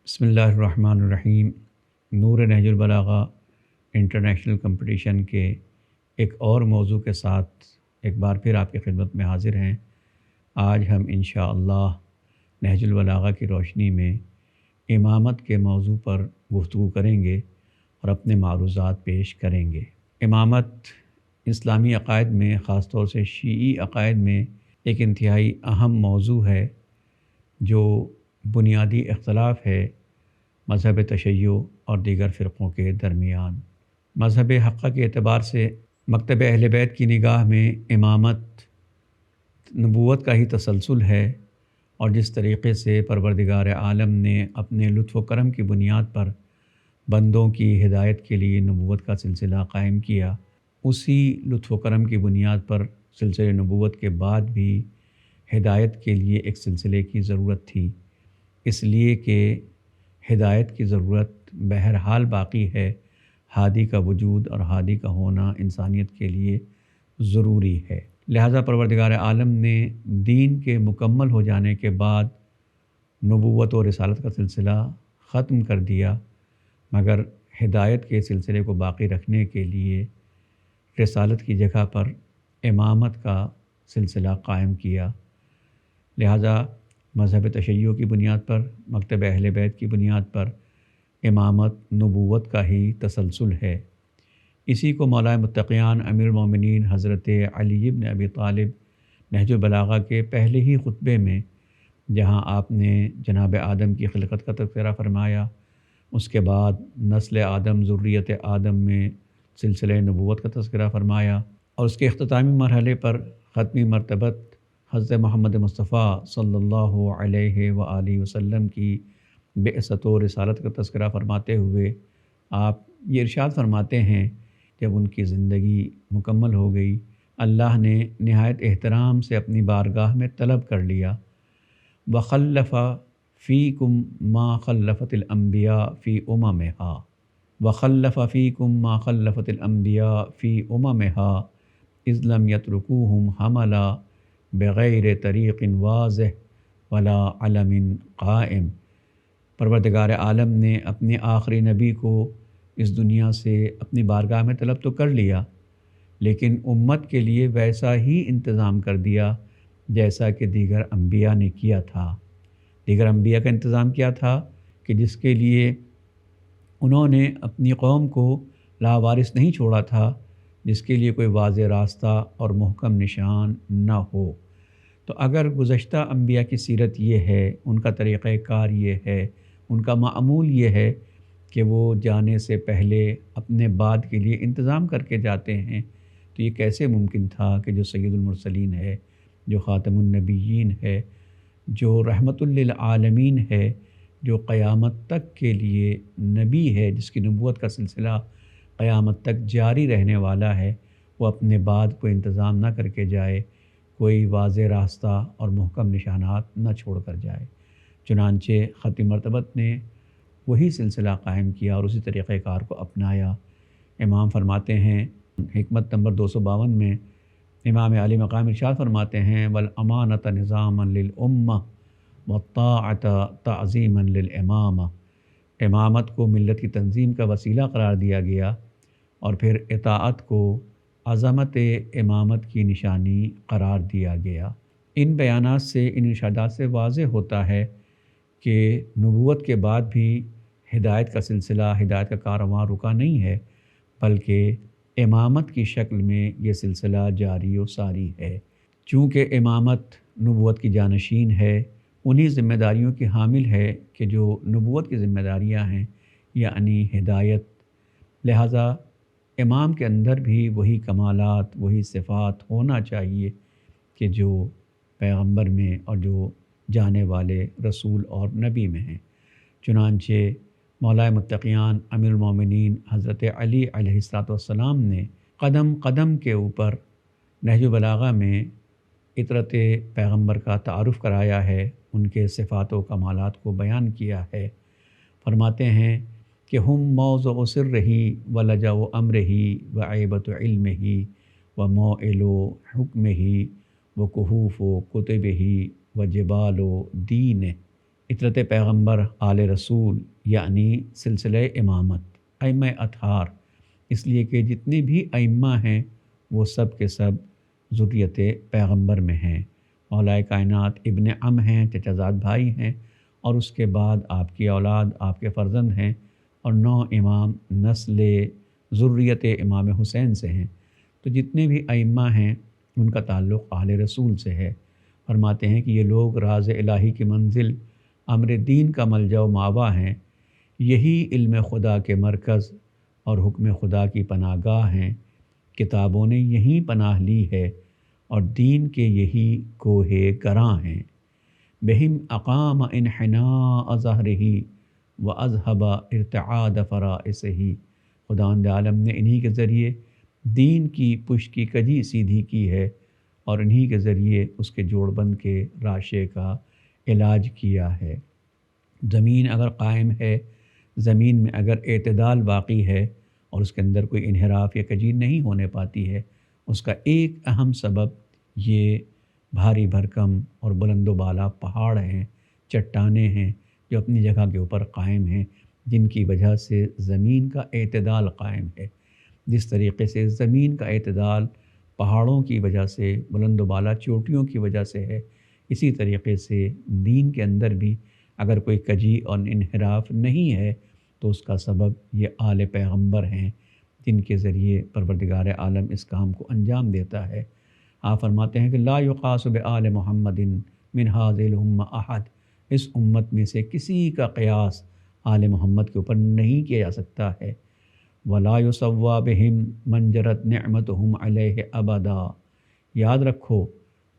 بسم اللہ الرحمن الرحیم۔ نور نہج البلاغہ انٹرنیشنل کمپٹیشن کے ایک اور موضوع کے ساتھ ایک بار پھر آپ کی خدمت میں حاضر ہیں۔ آج ہم انشاءاللہ نہج البلاغہ کی روشنی میں امامت کے موضوع پر گفتگو کریں گے اور اپنے معروضات پیش کریں گے۔ امامت اسلامی عقائد میں، خاص طور سے شیعی عقائد میں ایک انتہائی اہم موضوع ہے جو بنیادی اختلاف ہے مذہب تشیع اور دیگر فرقوں کے درمیان۔ مذہب حقہ کے اعتبار سے مکتب اہل بیت کی نگاہ میں امامت نبوت کا ہی تسلسل ہے، اور جس طریقے سے پروردگار عالم نے اپنے لطف و کرم کی بنیاد پر بندوں کی ہدایت کے لیے نبوت کا سلسلہ قائم کیا، اسی لطف و کرم کی بنیاد پر سلسلہ نبوت کے بعد بھی ہدایت کے لیے ایک سلسلے کی ضرورت تھی، اس لیے کہ ہدایت کی ضرورت بہرحال باقی ہے۔ ہادی کا وجود اور ہادی کا ہونا انسانیت کے لیے ضروری ہے۔ لہذا پروردگار عالم نے دین کے مکمل ہو جانے کے بعد نبوت و رسالت کا سلسلہ ختم کر دیا، مگر ہدایت کے سلسلے کو باقی رکھنے کے لیے رسالت کی جگہ پر امامت کا سلسلہ قائم کیا۔ لہذا مذہب تشیع کی بنیاد پر، مکتب اہل بیت کی بنیاد پر امامت نبوت کا ہی تسلسل ہے۔ اسی کو مولا متقیان امیر المومنین حضرت علی بن ابی طالب نہج البلاغہ کے پہلے ہی خطبے میں، جہاں آپ نے جناب آدم کی خلقت کا تذکرہ فرمایا، اس کے بعد نسل آدم، ذریت آدم میں سلسلہ نبوت کا تذکرہ فرمایا، اور اس کے اختتامی مرحلے پر ختمی مرتبت حضرت محمد مصطفیٰ صلی اللہ علیہ وآلہ وسلم کی بعثت و رسالت کا تذکرہ فرماتے ہوئے آپ یہ ارشاد فرماتے ہیں، جب ان کی زندگی مکمل ہو گئی، اللہ نے نہایت احترام سے اپنی بارگاہ میں طلب کر لیا، وَخَلَّفَ فِيكُم مَا خَلَّفَتِ الْأَنبِيَاءُ فِي أُمَمِهَا وَخَلَّفَ فِيكُم مَا خَلَّفَتِ الْأَنبِيَاءُ فِي أُمَمِهَا إِذْ لَمْ يَتْرُكُوهُمْ حَمَلًا بغیر طریق واضح ولا علم قائم۔ پروردگار عالم نے اپنے آخری نبی کو اس دنیا سے اپنی بارگاہ میں طلب تو کر لیا، لیکن امت کے لیے ویسا ہی انتظام کر دیا جیسا کہ دیگر انبیاء نے کیا تھا۔ دیگر انبیاء کا انتظام کیا تھا کہ جس کے لیے انہوں نے اپنی قوم کو لاوارث نہیں چھوڑا تھا، جس کے لیے کوئی واضح راستہ اور محکم نشان نہ ہو۔ تو اگر گزشتہ انبیاء کی سیرت یہ ہے، ان کا طریقہ کار یہ ہے، ان کا معمول یہ ہے کہ وہ جانے سے پہلے اپنے بعد کے لیے انتظام کر کے جاتے ہیں، تو یہ کیسے ممکن تھا کہ جو سید المرسلین ہے، جو خاتم النبیین ہے، جو رحمت للعالمین ہے، جو قیامت تک کے لیے نبی ہے، جس کی نبوت کا سلسلہ قیامت تک جاری رہنے والا ہے، وہ اپنے بعد کوئی انتظام نہ کر کے جائے، کوئی واضح راستہ اور محکم نشانات نہ چھوڑ کر جائے۔ چنانچہ ختم مرتبت نے وہی سلسلہ قائم کیا اور اسی طریقہ کار کو اپنایا۔ امام فرماتے ہیں حکمت نمبر 252 میں، امام علی مقام ارشاد فرماتے ہیں، والامانۃ نظاما للامہ والطاعۃ تعظیما للامامہ۔ امامت کو ملت کی تنظیم کا وسیلہ قرار دیا گیا، اور پھر اطاعت کو عظمت امامت کی نشانی قرار دیا گیا۔ ان بیانات سے، ان ارشادات سے واضح ہوتا ہے کہ نبوت کے بعد بھی ہدایت کا سلسلہ، ہدایت کا کارواں رکا نہیں ہے، بلکہ امامت کی شکل میں یہ سلسلہ جاری و ساری ہے۔ چونکہ امامت نبوت کی جانشین ہے، انہی ذمہ داریوں کی حامل ہے کہ جو نبوت کی ذمہ داریاں ہیں، یعنی ہدایت، لہٰذا امام کے اندر بھی وہی کمالات، وہی صفات ہونا چاہیے کہ جو پیغمبر میں اور جو جانے والے رسول اور نبی میں ہیں۔ چنانچہ مولا متقیان امیر المومنین حضرت علی علیہ السلام نے قدم قدم کے اوپر نہج البلاغہ میں اطرت پیغمبر کا تعارف کرایا ہے، ان کے صفات و کمالات کو بیان کیا ہے۔ فرماتے ہیں کہ ہم موضع سرہ و لجأ امرہ و عیبۃ علمہ و موئل حکمہ و کہوف کتبہ و جبال دینہ۔ اطرت پیغمبر آل رسول یعنی سلسلہ امامت ائمہ اطہار، اس لیے کہ جتنے بھی ائمہ ہیں وہ سب کے سب ذریت پیغمبر میں ہیں۔ مولا کائنات ابن عم ہیں، چچا زاد بھائی ہیں، اور اس کے بعد آپ کی اولاد، آپ کے فرزند ہیں، اور 9 امام نسل ذریت امام حسین سے ہیں۔ تو جتنے بھی ائمہ ہیں ان کا تعلق آل رسول سے ہے۔ فرماتے ہیں کہ یہ لوگ راز الہی کی منزل، امر دین کا ملجا و ماوا ہیں، یہی علم خدا کے مرکز اور حکم خدا کی پناہ گاہ ہیں۔ کتابوں نے یہیں پناہ لی ہے اور دین کے یہی کوہ گراں ہیں۔ بہم اقام انحناء ظہرہ و اذہب ارتعاد فرائسہ، خداوند عالم نے انہی کے ذریعے دین کی پشت کی کجی سیدھی کی ہے اور انہی کے ذریعے اس کے جوڑ بند کے راشے کا علاج کیا ہے۔ زمین اگر قائم ہے، زمین میں اگر اعتدال باقی ہے اور اس کے اندر کوئی انحراف یا کجی نہیں ہونے پاتی ہے، اس کا ایک اہم سبب یہ بھاری بھرکم اور بلند و بالا پہاڑ ہیں، چٹانیں ہیں جو اپنی جگہ کے اوپر قائم ہیں، جن کی وجہ سے زمین کا اعتدال قائم ہے۔ جس طریقے سے زمین کا اعتدال پہاڑوں کی وجہ سے، بلند و بالا چوٹیوں کی وجہ سے ہے، اسی طریقے سے دین کے اندر بھی اگر کوئی کجی اور انحراف نہیں ہے تو اس کا سبب یہ آل پیغمبر ہیں، جن کے ذریعے پروردگار عالم اس کام کو انجام دیتا ہے۔ آپ فرماتے ہیں کہ لا یقاس بآل محمد من هذه الامہ احد، اس امت میں سے کسی کا قیاس آل محمد کے اوپر نہیں کیا جا سکتا ہے۔ ولا یسوی بہم من جرت نعمتہم علیہ ابدا، یاد رکھو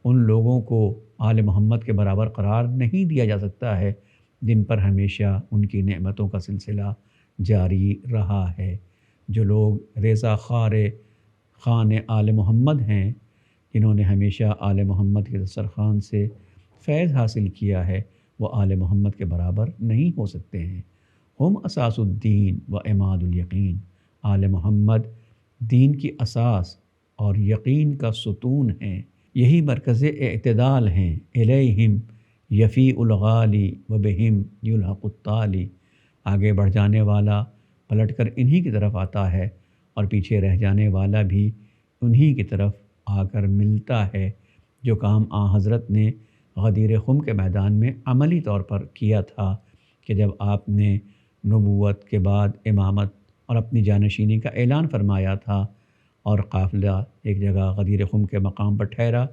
ان لوگوں کو آل محمد کے برابر قرار نہیں دیا جا سکتا ہے جن پر ہمیشہ ان کی نعمتوں کا سلسلہ جاری رہا ہے۔ جو لوگ ریزہ خان آل محمد ہیں، جنہوں نے ہمیشہ آل محمد کے دسترخوان سے فیض حاصل کیا ہے، وہ آل محمد کے برابر نہیں ہو سکتے ہیں۔ ہم اساس الدین و عماد الیقین، آل محمد دین کی اساس اور یقین کا ستون ہیں، یہی مرکز اعتدال ہیں۔ الیہم یفی الغالی و بہم یلحق التالی، آگے بڑھ جانے والا پلٹ کر انہی کی طرف آتا ہے اور پیچھے رہ جانے والا بھی انہی کی طرف آ کر ملتا ہے۔ جو کام حضرت نے غدیر خم کے میدان میں عملی طور پر کیا تھا کہ جب آپ نے نبوت کے بعد امامت اور اپنی جانشینی کا اعلان فرمایا تھا اور قافلہ ایک جگہ غدیر خم کے مقام پر ٹھہرا،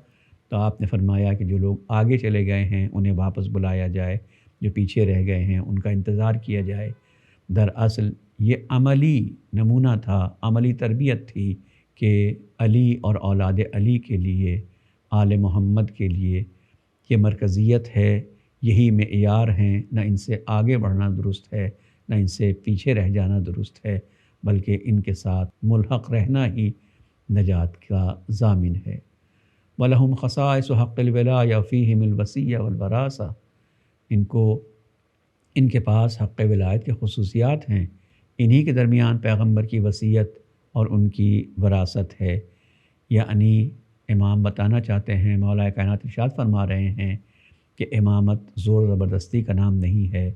تو آپ نے فرمایا کہ جو لوگ آگے چلے گئے ہیں انہیں واپس بلایا جائے، جو پیچھے رہ گئے ہیں ان کا انتظار کیا جائے۔ دراصل یہ عملی نمونہ تھا، عملی تربیت تھی کہ علی اور اولاد علی کے لیے، آل محمد کے لیے یہ مرکزیت ہے، یہی معیار ہیں، نہ ان سے آگے بڑھنا درست ہے نہ ان سے پیچھے رہ جانا درست ہے، بلکہ ان کے ساتھ ملحق رہنا ہی نجات کا ضامن ہے۔ وَلَهُمْ خَصَائِصُ حَقِّ الْوِلَایَةِ فِیہِمُ الْوَصِیَّةُ وَالْوَرَاثَةُ، ان کے پاس حق ولایت کے خصوصیات ہیں، انہی کے درمیان پیغمبر کی وصیت اور ان کی وراثت ہے۔ یعنی امام بتانا چاہتے ہیں، مولا کائنات ارشاد فرما رہے ہیں کہ امامت زور زبردستی کا نام نہیں ہے،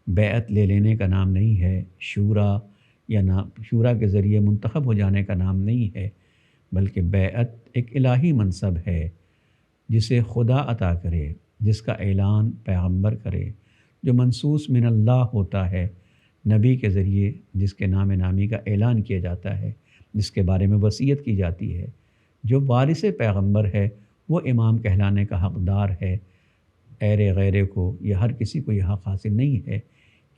بیعت لے لینے کا نام نہیں ہے، شورا کے ذریعے منتخب ہو جانے کا نام نہیں ہے، بلکہ بیعت ایک الہی منصب ہے جسے خدا عطا کرے، جس کا اعلان پیغمبر کرے، جو منصوص من اللہ ہوتا ہے، نبی کے ذریعے جس کے نام نامی کا اعلان کیا جاتا ہے، جس کے بارے میں وصیت کی جاتی ہے۔ جو وارث پیغمبر ہے وہ امام کہلانے کا حقدار ہے۔ غیرے کو یا ہر کسی کو یہ حق حاصل نہیں ہے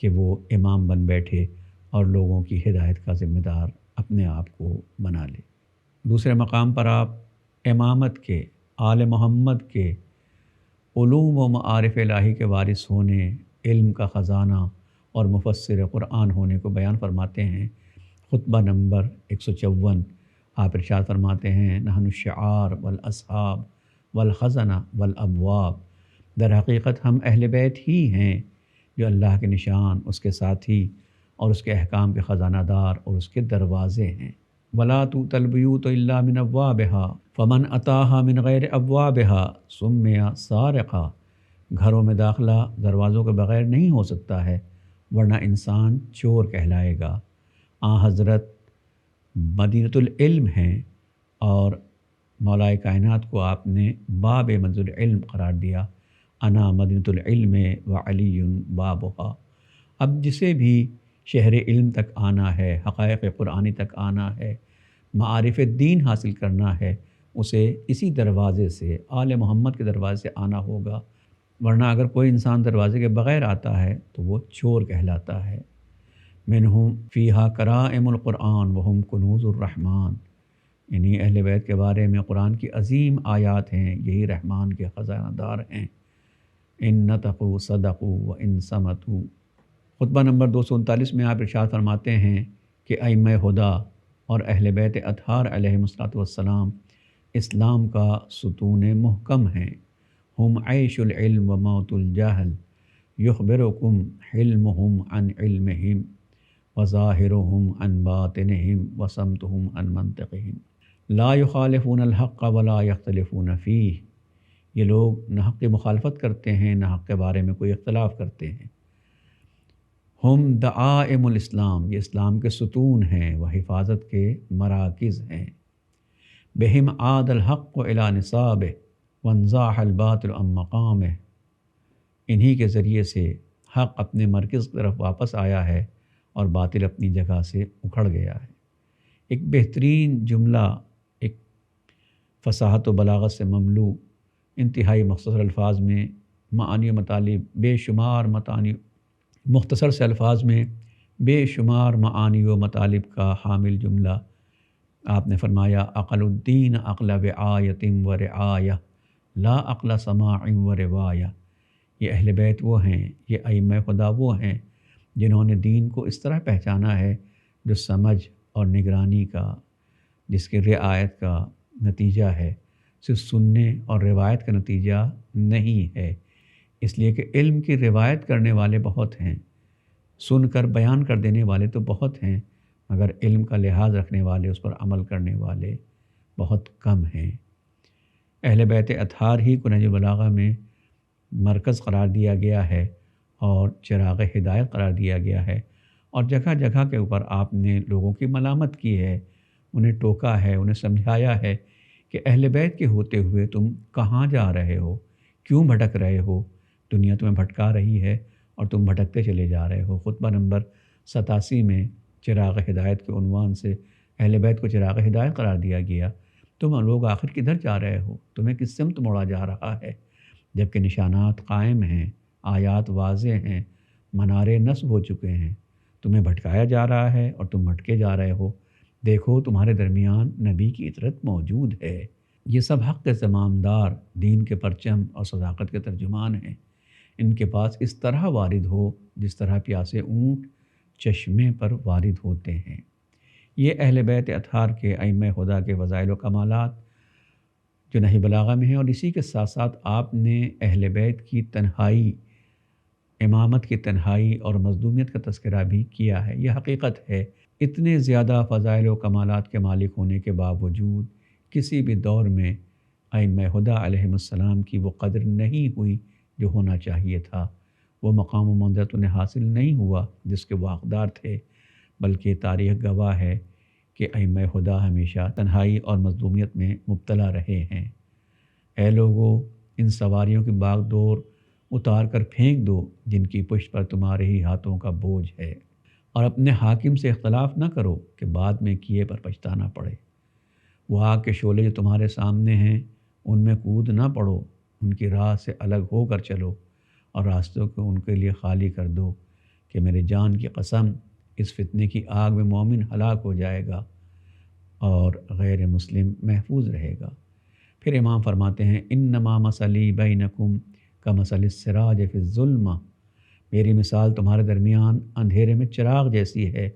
کہ وہ امام بن بیٹھے اور لوگوں کی ہدایت کا ذمہ دار اپنے آپ کو بنا لے۔ دوسرے مقام پر آپ امامت کے، آل محمد کے علوم و معارف الہی کے وارث ہونے، علم کا خزانہ اور مفسر قرآن ہونے کو بیان فرماتے ہیں۔ خطبہ نمبر 154 آپ ارشاد فرماتے ہیں، نحن الشعار والاصحاب والخزنہ والابواب، در حقیقت ہم اہل بیت ہی ہیں جو اللہ کے نشان، اس کے ساتھی اور اس کے احکام کے خزانہ دار اور اس کے دروازے ہیں۔ ولا تؤتی البیوت الا من ابوابها فمن اتاها من غیر ابوابها سمي سارقا، گھروں میں داخلہ دروازوں کے بغیر نہیں ہو سکتا ہے، ورنہ انسان چور کہلائے گا۔ حضرت مدینۃ العلم ہیں اور مولا کائنات کو آپ نے باب منزل علم قرار دیا۔ انا مدینۃ العلم و علی بابھا۔ اب جسے بھی شہر علم تک آنا ہے، حقائق قرآنی تک آنا ہے، معارف دین حاصل کرنا ہے، اسے اسی دروازے سے، آل محمد کے دروازے سے آنا ہوگا، ورنہ اگر کوئی انسان دروازے کے بغیر آتا ہے تو وہ چور کہلاتا ہے۔ منہم فیہا کرائم القرآن وہم کنوز الرحمن۔ انہی اہل بیت کے بارے میں قرآن کی عظیم آیات ہیں، یہی رحمان کے خزانہ دار ہیں۔ ان نطقوا صدقوا و ان صمتوا۔ خطبہ نمبر 239 میں آپ ارشاد فرماتے ہیں کہ ائمہ ہدیٰ اور اہل بیت اطہار علیہم الصلوۃ والسلام اسلام کا ستون محکم ہیں۔ ہم عیش العلم و موت الجہل، یخبرکم حلمہم عن علمہم وظاہرہم عن باطنہم وصمتہم عن منطقہم، لا یخالفون الحق ولا یختلفون فیہ۔ یہ لوگ نہ حق کی مخالفت کرتے ہیں، نہ حق کے بارے میں کوئی اختلاف کرتے ہیں۔ ہم دعائم الاسلام، یہ اسلام کے ستون ہیں، وہ حفاظت کے مراکز ہیں۔ بہم عاد الحق الی نصابہ وانزاح الباطل عن مقامہ۔ انہی کے ذریعے سے حق اپنے مرکز کی طرف واپس آیا ہے اور باطل اپنی جگہ سے اکھڑ گیا ہے۔ ایک بہترین جملہ، ایک فصاحت و بلاغت سے مملو، انتہائی مختصر الفاظ میں معانی و مطالب بے شمار، مختصر سے الفاظ میں بے شمار معانی و مطالب کا حامل جملہ آپ نے فرمایا، عقل الدین عقل وعایت و رعایہ لا عقل سماع و روایہ۔ یہ اہل بیت وہ ہیں، یہ ائمہ خدا وہ ہیں جنہوں نے دین کو اس طرح پہچانا ہے جو سمجھ اور نگرانی کا، جس کی رعایت کا نتیجہ ہے، صرف سننے اور روایت کا نتیجہ نہیں ہے۔ اس لیے کہ علم کی روایت کرنے والے بہت ہیں، سن کر بیان کر دینے والے تو بہت ہیں، مگر علم کا لحاظ رکھنے والے، اس پر عمل کرنے والے بہت کم ہیں۔ اہل بیت اطہار ہی کو نہج البلاغہ میں مرکز قرار دیا گیا ہے اور چراغ ہدایت قرار دیا گیا ہے، اور جگہ جگہ کے اوپر آپ نے لوگوں کی ملامت کی ہے، انہیں ٹوکا ہے، انہیں سمجھایا ہے کہ اہل بیت کے ہوتے ہوئے تم کہاں جا رہے ہو، کیوں بھٹک رہے ہو، دنیا تمہیں بھٹکا رہی ہے اور تم بھٹکتے چلے جا رہے ہو۔ خطبہ نمبر 87 میں چراغ ہدایت کے عنوان سے اہل بیت کو چراغ ہدایت قرار دیا گیا۔ تم لوگ آخر کدھر جا رہے ہو، تمہیں کس سمت موڑا جا رہا ہے، جبکہ نشانات قائم ہیں، آیات واضح ہیں، منارے نصب ہو چکے ہیں، تمہیں بھٹکایا جا رہا ہے اور تم بھٹکے جا رہے ہو۔ دیکھو تمہارے درمیان نبی کی اطرت موجود ہے۔ یہ سب حق کے زمامدار، دین کے پرچم اور صداقت کے ترجمان ہیں۔ ان کے پاس اس طرح وارد ہو جس طرح پیاسے اونٹ چشمے پر وارد ہوتے ہیں۔ یہ اہل بیت اطہار کے ائمہ خدا کے فضائل و کمالات جو نہج بلاغہ میں ہیں، اور اسی کے ساتھ ساتھ آپ نے اہل بیت کی تنہائی، امامت کی تنہائی اور مظلومیت کا تذکرہ بھی کیا ہے۔ یہ حقیقت ہے، اتنے زیادہ فضائل و کمالات کے مالک ہونے کے باوجود کسی بھی دور میں ائمہ خدا علیہم السلام کی وہ قدر نہیں ہوئی جو ہونا چاہیے تھا، وہ مقام و منزلت انہیں حاصل نہیں ہوا جس کے وہ حقدار تھے، بلکہ تاریخ گواہ ہے کہ ائمہ خدا ہمیشہ تنہائی اور مظلومیت میں مبتلا رہے ہیں۔ اے لوگو، ان سواریوں کی باغ دور اتار کر پھینک دو جن کی پشت پر تمہارے ہی ہاتھوں کا بوجھ ہے، اور اپنے حاکم سے اختلاف نہ کرو کہ بعد میں کیے پر پچھتانا پڑے۔ وہ آگ کے شعلے جو تمہارے سامنے ہیں ان میں کود نہ پڑو، ان کی راہ سے الگ ہو کر چلو اور راستوں کو ان کے لیے خالی کر دو کہ میرے جان کی قسم اس فتنے کی آگ میں مومن ہلاک ہو جائے گا اور غیر مسلم محفوظ رہے گا۔ پھر امام فرماتے ہیں، انما مثلی بینکم کمثل السراج فی الظلمہ، میری مثال تمہارے درمیان اندھیرے میں چراغ جیسی ہے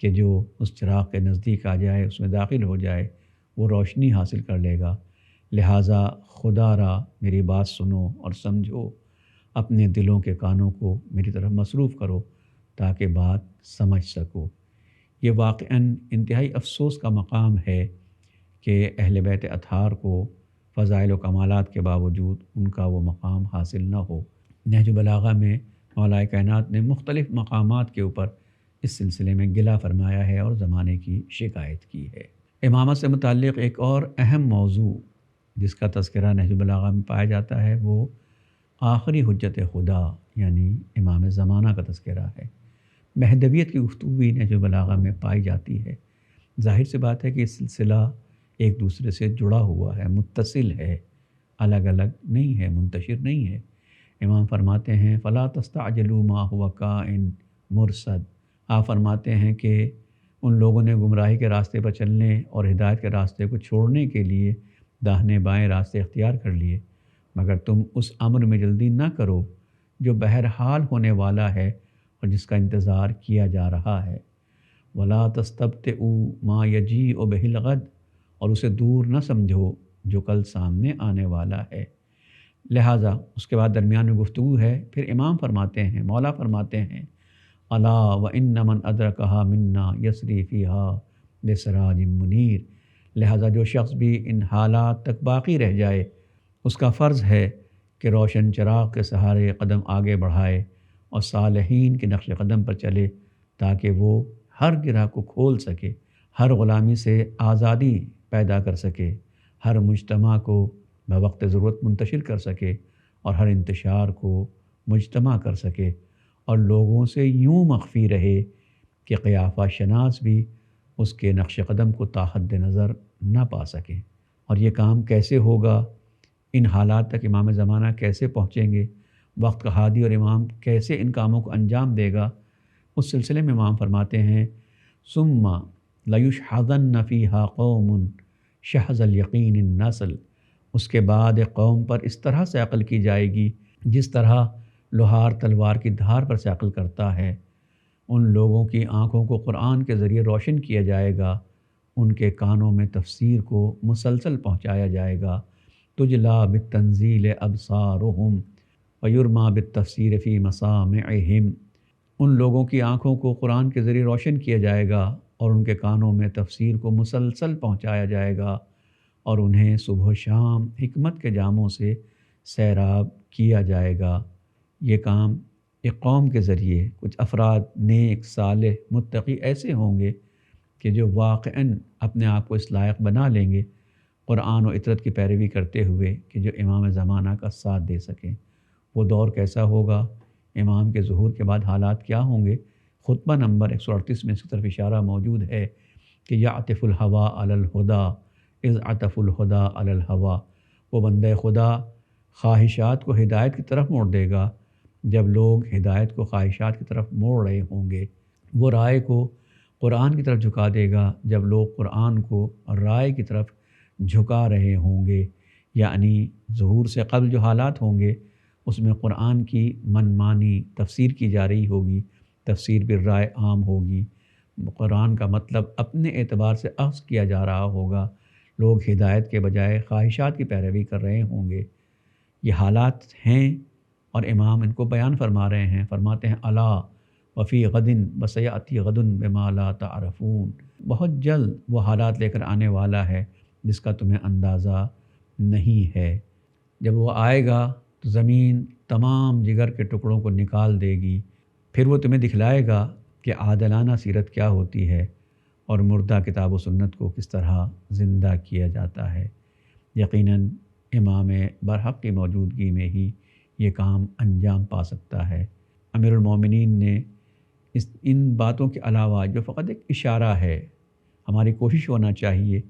کہ جو اس چراغ کے نزدیک آ جائے، اس میں داخل ہو جائے، وہ روشنی حاصل کر لے گا۔ لہٰذا خدا را میری بات سنو اور سمجھو، اپنے دلوں کے کانوں کو میری طرف مصروف کرو تاکہ بات سمجھ سکو۔ یہ واقعاً انتہائی افسوس کا مقام ہے کہ اہل بیت اطہار کو فضائل و کمالات کے باوجود ان کا وہ مقام حاصل نہ ہو۔ نہج البلاغہ میں مولا کائنات نے مختلف مقامات کے اوپر اس سلسلے میں گلہ فرمایا ہے اور زمانے کی شکایت کی ہے۔ امامت سے متعلق ایک اور اہم موضوع جس کا تذکرہ نہج البلاغہ میں پایا جاتا ہے وہ آخری حجت خدا یعنی امام زمانہ کا تذکرہ ہے۔ مہدویت کی گفتگو بھی نہج البلاغہ میں پائی جاتی ہے۔ ظاہر سی بات ہے کہ یہ سلسلہ ایک دوسرے سے جڑا ہوا ہے، متصل ہے، الگ الگ نہیں ہے، منتشر نہیں ہے۔ امام فرماتے ہیں فلا تستعجلوا ما هو کائن مرصد۔ آپ فرماتے ہیں کہ ان لوگوں نے گمراہی کے راستے پر چلنے اور ہدایت کے راستے کو چھوڑنے کے لیے داہنے بائیں راستے اختیار کر لیے، مگر تم اس امر میں جلدی نہ کرو جو بہرحال ہونے والا ہے اور جس کا انتظار کیا جا رہا ہے۔ ولا تستبطئوا ما یجیء بہ الغد، اور اسے دور نہ سمجھو جو کل سامنے آنے والا ہے۔ لہٰذا اس کے بعد درمیان میں گفتگو ہے، پھر امام فرماتے ہیں، مولا فرماتے ہیں الا وان من ادرکھا منا یسری فیہا بسراج منیر۔ لہٰذا جو شخص بھی ان حالات تک باقی رہ جائے اس کا فرض ہے کہ روشن چراغ کے سہارے قدم آگے بڑھائے اور صالحین کے نقش قدم پر چلے تاکہ وہ ہر گرہ کو کھول سکے، ہر غلامی سے آزادی پیدا کر سکے، ہر مجتمع کو بوقت ضرورت منتشر کر سکے اور ہر انتشار کو مجتمع کر سکے، اور لوگوں سے یوں مخفی رہے کہ قیافہ شناس بھی اس کے نقش قدم کو تاحد نظر نہ پا سکیں۔ اور یہ کام کیسے ہوگا؟ ان حالات تک امام زمانہ کیسے پہنچیں گے؟ وقت کا ہادی اور امام کیسے ان کاموں کو انجام دے گا؟ اس سلسلے میں امام فرماتے ہیں ثم لیشحذن فیہا قوم شحذ الیقین النسل۔ اس کے بعد ایک قوم پر اس طرح سے عقل کی جائے گی جس طرح لوہار تلوار کی دھار پر سے عقل کرتا ہے۔ ان لوگوں کی آنکھوں کو قرآن کے ذریعے روشن کیا جائے گا، ان کے کانوں میں تفسیر کو مسلسل پہنچایا جائے گا۔ تجلا بالتنزیل ابصارہم ویرما بالتفسیر فی مسامعہم۔ ان لوگوں کی آنکھوں کو قرآن کے ذریعے روشن کیا جائے گا اور ان کے کانوں میں تفسیر کو مسلسل پہنچایا جائے گا، اور انہیں صبح و شام حکمت کے جاموں سے سیراب کیا جائے گا۔ یہ کام ایک قوم کے ذریعے کچھ افراد نیک، صالح، متقی ایسے ہوں گے کہ جو واقعاً اپنے آپ کو اس لائق بنا لیں گے قرآن و اطرت کی پیروی کرتے ہوئے کہ جو امام زمانہ کا ساتھ دے سکیں۔ وہ دور کیسا ہوگا؟ امام کے ظہور کے بعد حالات کیا ہوں گے؟ خطبہ نمبر 138 میں اس کی طرف اشارہ موجود ہے کہ یعطف الہویٰ علی الہدیٰ اذ عطف الہدیٰ علی الہویٰ۔ وہ بندہ خدا خواہشات کو ہدایت کی طرف موڑ دے گا جب لوگ ہدایت کو خواہشات کی طرف موڑ رہے ہوں گے۔ وہ رائے کو قرآن کی طرف جھکا دے گا جب لوگ قرآن کو رائے کی طرف جھکا رہے ہوں گے۔ یعنی ظہور سے قبل جو حالات ہوں گے اس میں قرآن کی من مانی تفسیر کی جا رہی ہوگی، تفسیر بالرائے عام ہوگی، قرآن کا مطلب اپنے اعتبار سے اخذ کیا جا رہا ہوگا، لوگ ہدایت کے بجائے خواہشات کی پیروی کر رہے ہوں گے۔ یہ حالات ہیں اور امام ان کو بیان فرما رہے ہیں۔ فرماتے ہیں الا وفی غدن وسیأتی غد بما لا تعرفون۔ بہت جلد وہ حالات لے کر آنے والا ہے جس کا تمہیں اندازہ نہیں ہے۔ جب وہ آئے گا تو زمین تمام جگر کے ٹکڑوں کو نکال دے گی، پھر وہ تمہیں دکھلائے گا کہ عادلانہ سیرت کیا ہوتی ہے اور مردہ کتاب و سنت کو کس طرح زندہ کیا جاتا ہے۔ یقیناً امام برحق کی موجودگی میں ہی یہ کام انجام پا سکتا ہے۔ امیر المومنین نے ان باتوں کے علاوہ جو فقط ایک اشارہ ہے، ہماری کوشش ہونا چاہیے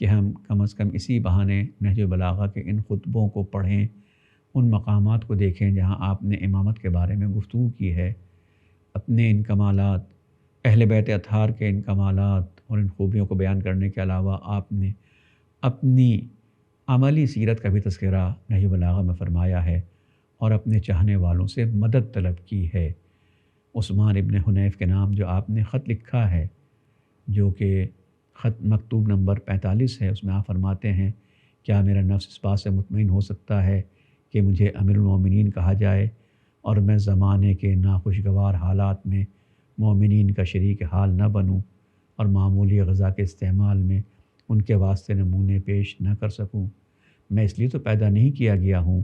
کہ ہم کم از کم اسی بہانے نہج البلاغہ کے ان خطبوں کو پڑھیں، ان مقامات کو دیکھیں جہاں آپ نے امامت کے بارے میں گفتگو کی ہے، اپنے ان کمالات، اہل بیت اطہار کے ان کمالات اور ان خوبیوں کو بیان کرنے کے علاوہ آپ نے اپنی عملی سیرت کا بھی تذکرہ نہج البلاغہ میں فرمایا ہے اور اپنے چاہنے والوں سے مدد طلب کی ہے۔ عثمان ابن حنیف کے نام جو آپ نے خط لکھا ہے، جو کہ خط مکتوب نمبر 45 ہے، اس میں آپ فرماتے ہیں کیا میرا نفس اس بات سے مطمئن ہو سکتا ہے کہ مجھے امیر المومنین کہا جائے اور میں زمانے کے ناخوشگوار حالات میں مومنین کا شریک حال نہ بنوں اور معمولی غذا کے استعمال میں ان کے واسطے نمونے پیش نہ کر سکوں۔ میں اس لیے تو پیدا نہیں کیا گیا ہوں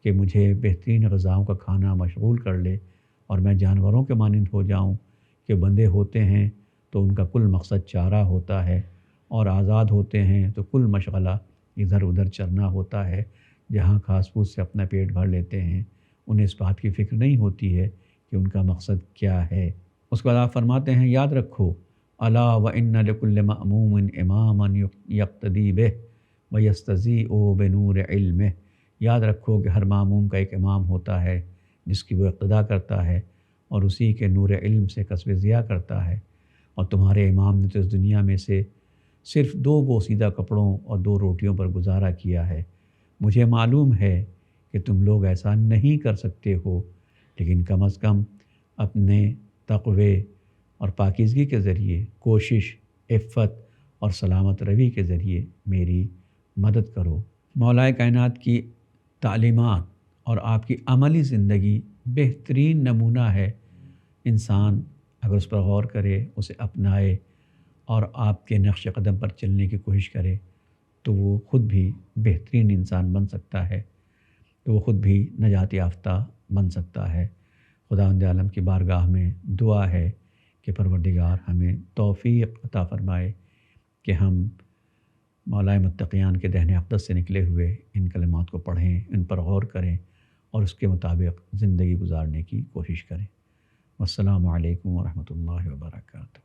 کہ مجھے بہترین غذاؤں کا کھانا مشغول کر لے اور میں جانوروں کے مانند ہو جاؤں کہ بندے ہوتے ہیں تو ان کا کل مقصد چارہ ہوتا ہے، اور آزاد ہوتے ہیں تو کل مشغلہ ادھر ادھر چرنا ہوتا ہے، جہاں گھاس پھوس سے اپنا پیٹ بھر لیتے ہیں۔ انہیں اس بات کی فکر نہیں ہوتی ہے کہ ان کا مقصد کیا ہے۔ اس کے بعد آپ فرماتے ہیں یاد رکھو الا وان لکل مأموم اماما یقتدی بہ ویستضیء بنور علمہ، یاد رکھو کہ ہر معموم کا ایک امام ہوتا ہے جس کی وہ اقتدا کرتا ہے اور اسی کے نور علم سے کسب ضیاء کرتا ہے، اور تمہارے امام نے تو اس دنیا میں سے صرف 2 بوسیدہ کپڑوں اور 2 روٹیوں پر گزارا کیا ہے۔ مجھے معلوم ہے کہ تم لوگ ایسا نہیں کر سکتے ہو، لیکن کم از کم اپنے تقوی اور پاکیزگی کے ذریعے کوشش، عفت اور سلامت روی کے ذریعے میری مدد کرو۔ مولا کائنات کی تعلیمات اور آپ کی عملی زندگی بہترین نمونہ ہے۔ انسان اگر اس پر غور کرے، اسے اپنائے اور آپ کے نقش قدم پر چلنے کی کوشش کرے تو وہ خود بھی بہترین انسان بن سکتا ہے، تو وہ خود بھی نجات یافتہ بن سکتا ہے۔ خداوند عالم کی بارگاہ میں دعا ہے کہ پروردگار ہمیں توفیق عطا فرمائے کہ ہم مولا متقیان کے دہن اقدس سے نکلے ہوئے ان کلمات کو پڑھیں، ان پر غور کریں اور اس کے مطابق زندگی گزارنے کی کوشش کریں۔ والسلام علیکم ورحمۃ اللہ وبرکاتہ۔